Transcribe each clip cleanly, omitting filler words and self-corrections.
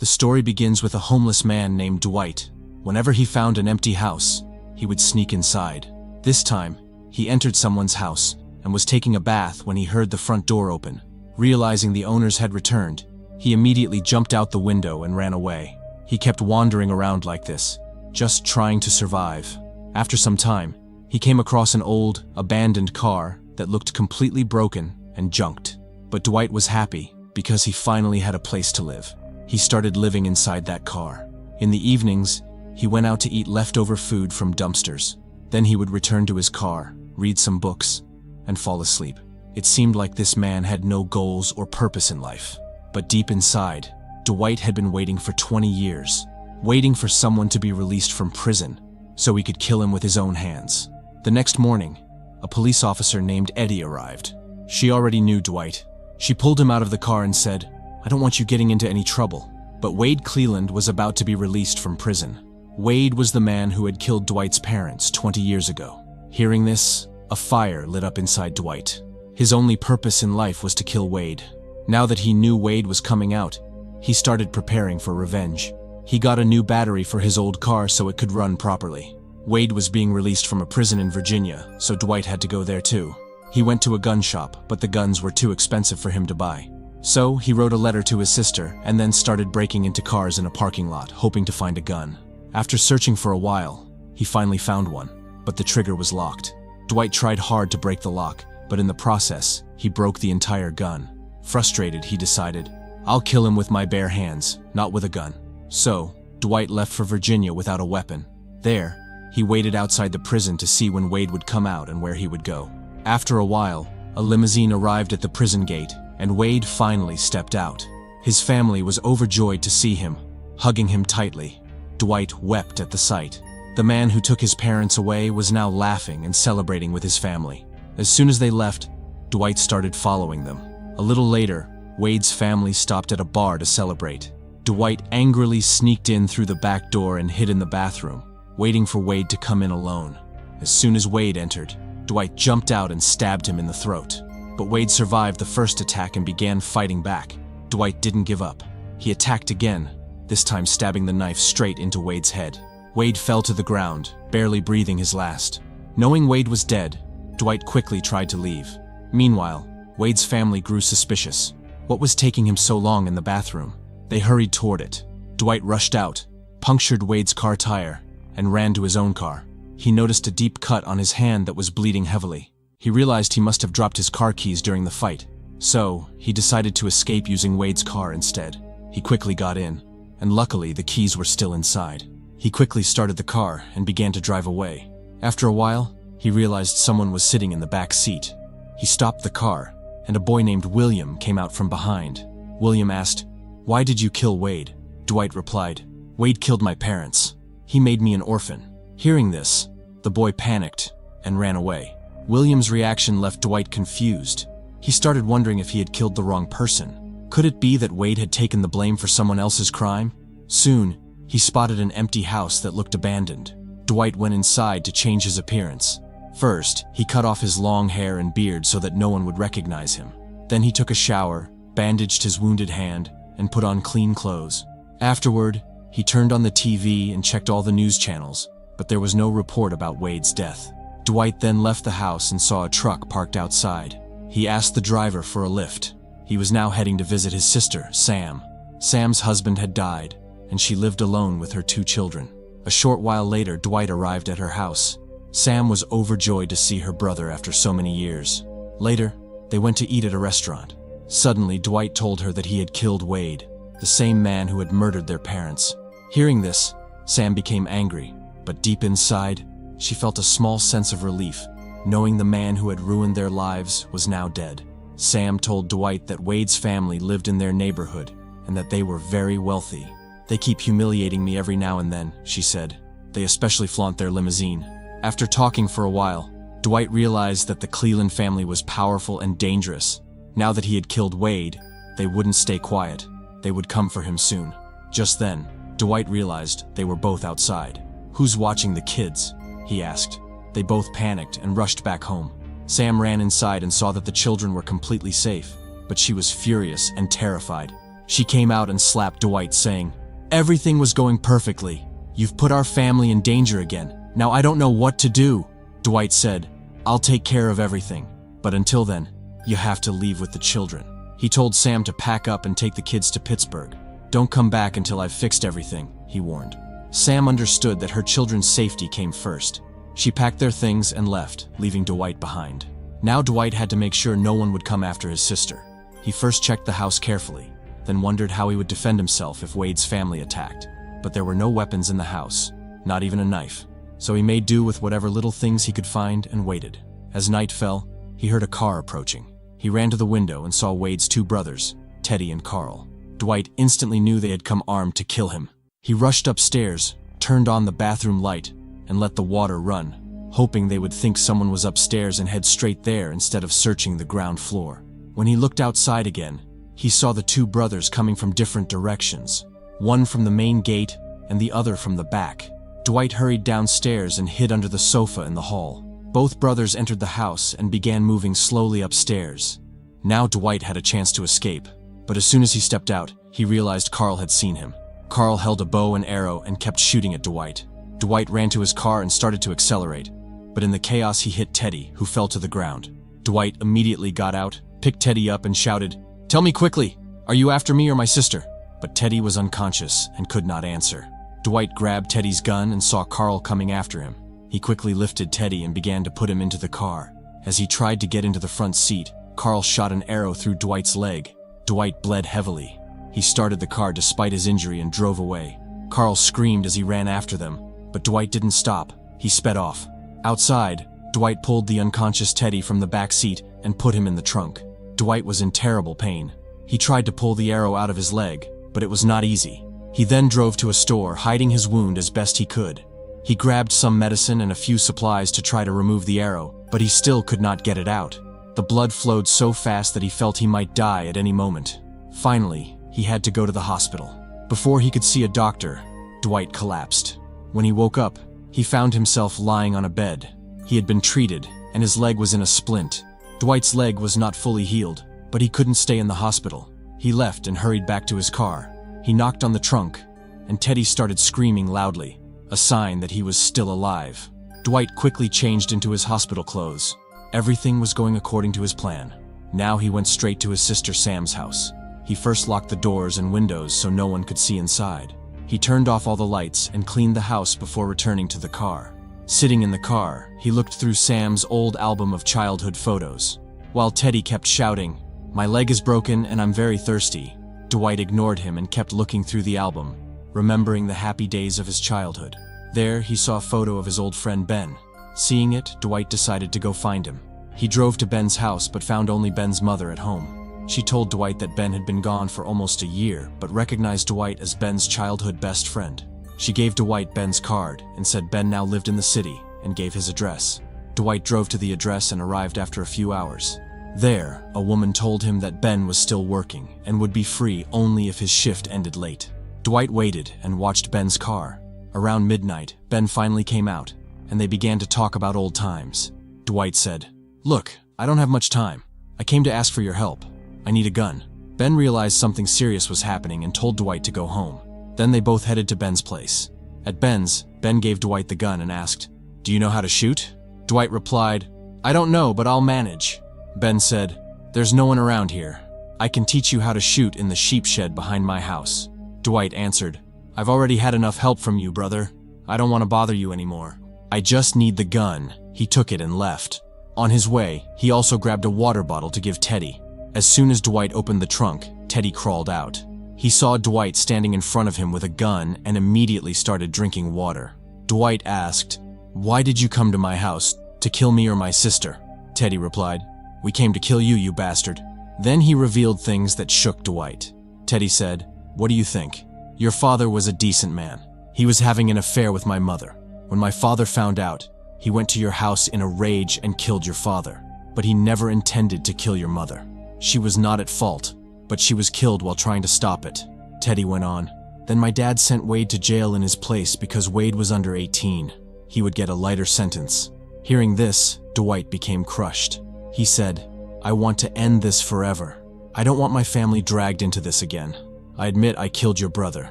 The story begins with a homeless man named Dwight. Whenever he found an empty house, he would sneak inside. This time, he entered someone's house and was taking a bath when he heard the front door open. Realizing the owners had returned, he immediately jumped out the window and ran away. He kept wandering around like this, just trying to survive. After some time, he came across an old, abandoned car that looked completely broken and junked. But Dwight was happy because he finally had a place to live. He started living inside that car. In the evenings, he went out to eat leftover food from dumpsters. Then he would return to his car, read some books, and fall asleep. It seemed like this man had no goals or purpose in life. But deep inside, Dwight had been waiting for 20 years, waiting for someone to be released from prison so he could kill him with his own hands. The next morning, a police officer named Eddie arrived. She already knew Dwight. She pulled him out of the car and said, "I don't want you getting into any trouble." But Wade Cleland was about to be released from prison. Wade was the man who had killed Dwight's parents 20 years ago. Hearing this, a fire lit up inside Dwight. His only purpose in life was to kill Wade. Now that he knew Wade was coming out, he started preparing for revenge. He got a new battery for his old car so it could run properly. Wade was being released from a prison in Virginia, so Dwight had to go there too. He went to a gun shop, but the guns were too expensive for him to buy. So he wrote a letter to his sister and then started breaking into cars in a parking lot, hoping to find a gun. After searching for a while, he finally found one, but the trigger was locked. Dwight tried hard to break the lock, but in the process, he broke the entire gun. Frustrated, he decided, "I'll kill him with my bare hands, not with a gun." So, Dwight left for Virginia without a weapon. There, he waited outside the prison to see when Wade would come out and where he would go. After a while, a limousine arrived at the prison gate, and Wade finally stepped out. His family was overjoyed to see him, hugging him tightly. Dwight wept at the sight. The man who took his parents away was now laughing and celebrating with his family. As soon as they left, Dwight started following them. A little later, Wade's family stopped at a bar to celebrate. Dwight angrily sneaked in through the back door and hid in the bathroom, waiting for Wade to come in alone. As soon as Wade entered, Dwight jumped out and stabbed him in the throat. But Wade survived the first attack and began fighting back. Dwight didn't give up. He attacked again, this time stabbing the knife straight into Wade's head. Wade fell to the ground, barely breathing his last. Knowing Wade was dead, Dwight quickly tried to leave. Meanwhile, Wade's family grew suspicious. What was taking him so long in the bathroom? They hurried toward it. Dwight rushed out, punctured Wade's car tire, and ran to his own car. He noticed a deep cut on his hand that was bleeding heavily. He realized he must have dropped his car keys during the fight, so he decided to escape using Wade's car instead. He quickly got in, and luckily the keys were still inside. He quickly started the car and began to drive away. After a while, he realized someone was sitting in the back seat. He stopped the car, and a boy named William came out from behind. William asked, "Why did you kill Wade?" Dwight replied, "Wade killed my parents. He made me an orphan." Hearing this, the boy panicked and ran away. William's reaction left Dwight confused. He started wondering if he had killed the wrong person. Could it be that Wade had taken the blame for someone else's crime? Soon, he spotted an empty house that looked abandoned. Dwight went inside to change his appearance. First, he cut off his long hair and beard so that no one would recognize him. Then he took a shower, bandaged his wounded hand, and put on clean clothes. Afterward, he turned on the TV and checked all the news channels, but there was no report about Wade's death. Dwight then left the house and saw a truck parked outside. He asked the driver for a lift. He was now heading to visit his sister, Sam. Sam's husband had died, and she lived alone with her 2 children. A short while later, Dwight arrived at her house. Sam was overjoyed to see her brother after so many years. Later, they went to eat at a restaurant. Suddenly, Dwight told her that he had killed Wade, the same man who had murdered their parents. Hearing this, Sam became angry, but deep inside, she felt a small sense of relief, knowing the man who had ruined their lives was now dead. Sam told Dwight that Wade's family lived in their neighborhood and that they were very wealthy. "They keep humiliating me every now and then," she said. "They especially flaunt their limousine." After talking for a while, Dwight realized that the Cleland family was powerful and dangerous. Now that he had killed Wade, they wouldn't stay quiet. They would come for him soon. Just then, Dwight realized they were both outside. "Who's watching the kids?" he asked. They both panicked and rushed back home. Sam ran inside and saw that the children were completely safe, but she was furious and terrified. She came out and slapped Dwight, saying, "Everything was going perfectly. You've put our family in danger again. Now I don't know what to do." Dwight said, "I'll take care of everything. But until then, you have to leave with the children." He told Sam to pack up and take the kids to Pittsburgh. "Don't come back until I've fixed everything," he warned. Sam understood that her children's safety came first. She packed their things and left, leaving Dwight behind. Now Dwight had to make sure no one would come after his sister. He first checked the house carefully, then wondered how he would defend himself if Wade's family attacked. But there were no weapons in the house, not even a knife. So he made do with whatever little things he could find and waited. As night fell, he heard a car approaching. He ran to the window and saw Wade's two brothers, Teddy and Carl. Dwight instantly knew they had come armed to kill him. He rushed upstairs, turned on the bathroom light, and let the water run, hoping they would think someone was upstairs and head straight there instead of searching the ground floor. When he looked outside again, he saw the two brothers coming from different directions, one from the main gate and the other from the back. Dwight hurried downstairs and hid under the sofa in the hall. Both brothers entered the house and began moving slowly upstairs. Now Dwight had a chance to escape, but as soon as he stepped out, he realized Carl had seen him. Carl held a bow and arrow and kept shooting at Dwight. Dwight ran to his car and started to accelerate, but in the chaos he hit Teddy, who fell to the ground. Dwight immediately got out, picked Teddy up and shouted, "Tell me quickly, are you after me or my sister?" But Teddy was unconscious and could not answer. Dwight grabbed Teddy's gun and saw Carl coming after him. He quickly lifted Teddy and began to put him into the car. As he tried to get into the front seat, Carl shot an arrow through Dwight's leg. Dwight bled heavily. He started the car despite his injury and drove away. Carl screamed as he ran after them, but Dwight didn't stop. He sped off. Outside, Dwight pulled the unconscious Teddy from the back seat and put him in the trunk. Dwight was in terrible pain. He tried to pull the arrow out of his leg, but it was not easy. He then drove to a store, hiding his wound as best he could. He grabbed some medicine and a few supplies to try to remove the arrow, but he still could not get it out. The blood flowed so fast that he felt he might die at any moment. Finally, he had to go to the hospital. Before he could see a doctor, Dwight collapsed. When he woke up, he found himself lying on a bed. He had been treated, and his leg was in a splint. Dwight's leg was not fully healed, but he couldn't stay in the hospital. He left and hurried back to his car. He knocked on the trunk, and Teddy started screaming loudly, a sign that he was still alive. Dwight quickly changed into his hospital clothes. Everything was going according to his plan. Now he went straight to his sister Sam's house. He first locked the doors and windows so no one could see inside. He turned off all the lights and cleaned the house before returning to the car. Sitting in the car, he looked through Sam's old album of childhood photos. While Teddy kept shouting, "My leg is broken and I'm very thirsty," Dwight ignored him and kept looking through the album, remembering the happy days of his childhood. There, he saw a photo of his old friend Ben. Seeing it, Dwight decided to go find him. He drove to Ben's house but found only Ben's mother at home. She told Dwight that Ben had been gone for almost a year, but recognized Dwight as Ben's childhood best friend. She gave Dwight Ben's card and said Ben now lived in the city and gave his address. Dwight drove to the address and arrived after a few hours. There, a woman told him that Ben was still working and would be free only if his shift ended late. Dwight waited and watched Ben's car. Around midnight, Ben finally came out, and they began to talk about old times. Dwight said, "Look, I don't have much time. I came to ask for your help. I need a gun." Ben realized something serious was happening and told Dwight to go home. Then they both headed to Ben's place. At Ben's, Ben gave Dwight the gun and asked, "Do you know how to shoot?" Dwight replied, "I don't know, but I'll manage." Ben said, "There's no one around here. I can teach you how to shoot in the sheep shed behind my house." Dwight answered, "I've already had enough help from you, brother. I don't want to bother you anymore. I just need the gun." He took it and left. On his way, he also grabbed a water bottle to give Teddy. As soon as Dwight opened the trunk, Teddy crawled out. He saw Dwight standing in front of him with a gun and immediately started drinking water. Dwight asked, "Why did you come to my house? To kill me or my sister?" Teddy replied, "We came to kill you, you bastard." Then he revealed things that shook Dwight. Teddy said, "What do you think? Your father was a decent man. He was having an affair with my mother. When my father found out, he went to your house in a rage and killed your father. But he never intended to kill your mother. She was not at fault, but she was killed while trying to stop it." Teddy went on, "Then my dad sent Wade to jail in his place because Wade was under 18. He would get a lighter sentence." Hearing this, Dwight became crushed. He said, "I want to end this forever. I don't want my family dragged into this again." I admit I killed your brother.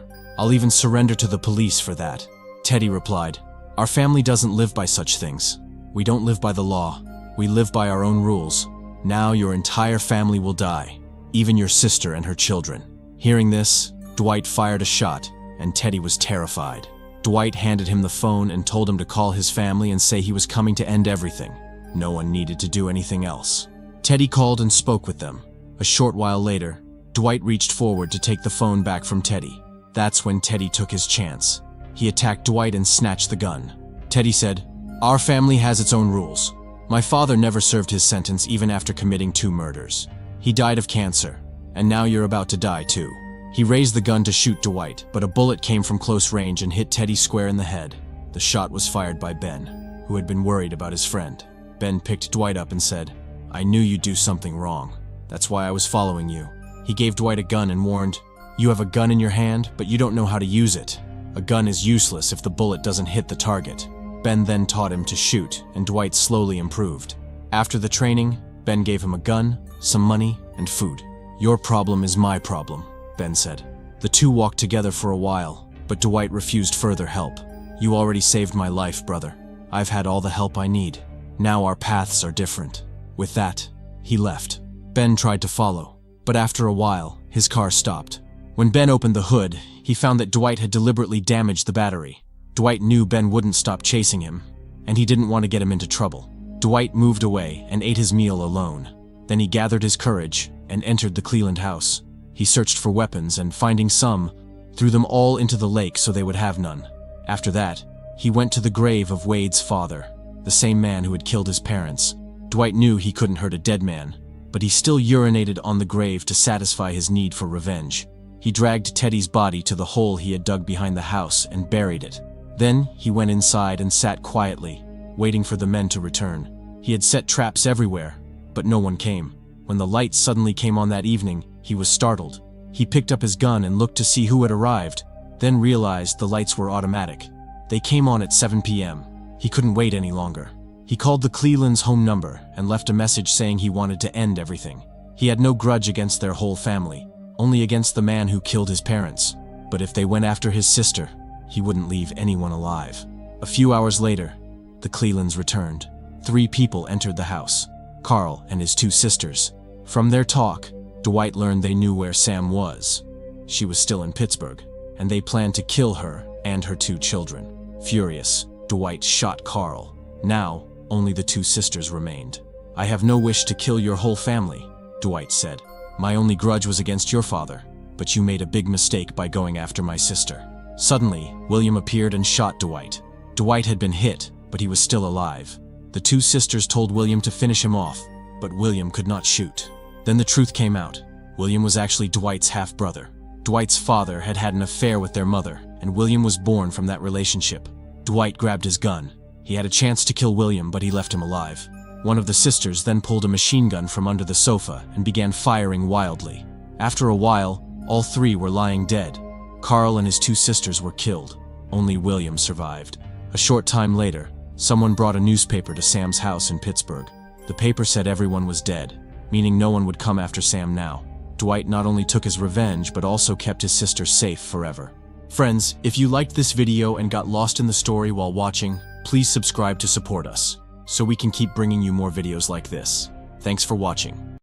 I'll even surrender to the police for that. Teddy replied, our family doesn't live by such things. We don't live by the law. We live by our own rules. Now your entire family will die, even your sister and her children. Hearing this, Dwight fired a shot, and Teddy was terrified. Dwight handed him the phone and told him to call his family and say he was coming to end everything. No one needed to do anything else. Teddy called and spoke with them. A short while later, Dwight reached forward to take the phone back from Teddy. That's when Teddy took his chance. He attacked Dwight and snatched the gun. Teddy said, our family has its own rules. My father never served his sentence even after committing 2 murders. He died of cancer, and now you're about to die too. He raised the gun to shoot Dwight, but a bullet came from close range and hit Teddy square in the head. The shot was fired by Ben, who had been worried about his friend. Ben picked Dwight up and said, I knew you'd do something wrong. That's why I was following you. He gave Dwight a gun and warned, you have a gun in your hand, but you don't know how to use it. A gun is useless if the bullet doesn't hit the target. Ben then taught him to shoot, and Dwight slowly improved. After the training, Ben gave him a gun, some money, and food. Your problem is my problem, Ben said. The two walked together for a while, but Dwight refused further help. You already saved my life, brother. I've had all the help I need. Now our paths are different. With that, he left. Ben tried to follow, but after a while, his car stopped. When Ben opened the hood, he found that Dwight had deliberately damaged the battery. Dwight knew Ben wouldn't stop chasing him, and he didn't want to get him into trouble. Dwight moved away and ate his meal alone. Then he gathered his courage and entered the Cleland house. He searched for weapons and, finding some, threw them all into the lake so they would have none. After that, he went to the grave of Wade's father, the same man who had killed his parents. Dwight knew he couldn't hurt a dead man, but he still urinated on the grave to satisfy his need for revenge. He dragged Teddy's body to the hole he had dug behind the house and buried it. Then he went inside and sat quietly, waiting for the men to return. He had set traps everywhere, but no one came. When the lights suddenly came on that evening, he was startled. He picked up his gun and looked to see who had arrived, then realized the lights were automatic. They came on at 7 p.m. He couldn't wait any longer. He called the Cleland's home number and left a message saying he wanted to end everything. He had no grudge against their whole family, only against the man who killed his parents. But if they went after his sister, he wouldn't leave anyone alive. A few hours later, the Clelands returned. 3 people entered the house: Carl and his 2 sisters. From their talk, Dwight learned they knew where Sam was. She was still in Pittsburgh, and they planned to kill her and her 2 children. Furious, Dwight shot Carl. Now, only the 2 sisters remained. I have no wish to kill your whole family, Dwight said. My only grudge was against your father, but you made a big mistake by going after my sister. Suddenly, William appeared and shot Dwight. Dwight had been hit, but he was still alive. The 2 sisters told William to finish him off, but William could not shoot. Then the truth came out. William was actually Dwight's half-brother. Dwight's father had had an affair with their mother, and William was born from that relationship. Dwight grabbed his gun. He had a chance to kill William, but he left him alive. One of the sisters then pulled a machine gun from under the sofa and began firing wildly. After a while, all 3 were lying dead. Carl and his 2 sisters were killed. Only William survived. A short time later, someone brought a newspaper to Sam's house in Pittsburgh. The paper said everyone was dead, meaning no one would come after Sam now. Dwight not only took his revenge, but also kept his sister safe forever. Friends, if you liked this video and got lost in the story while watching, please subscribe to support us, so we can keep bringing you more videos like this. Thanks for watching.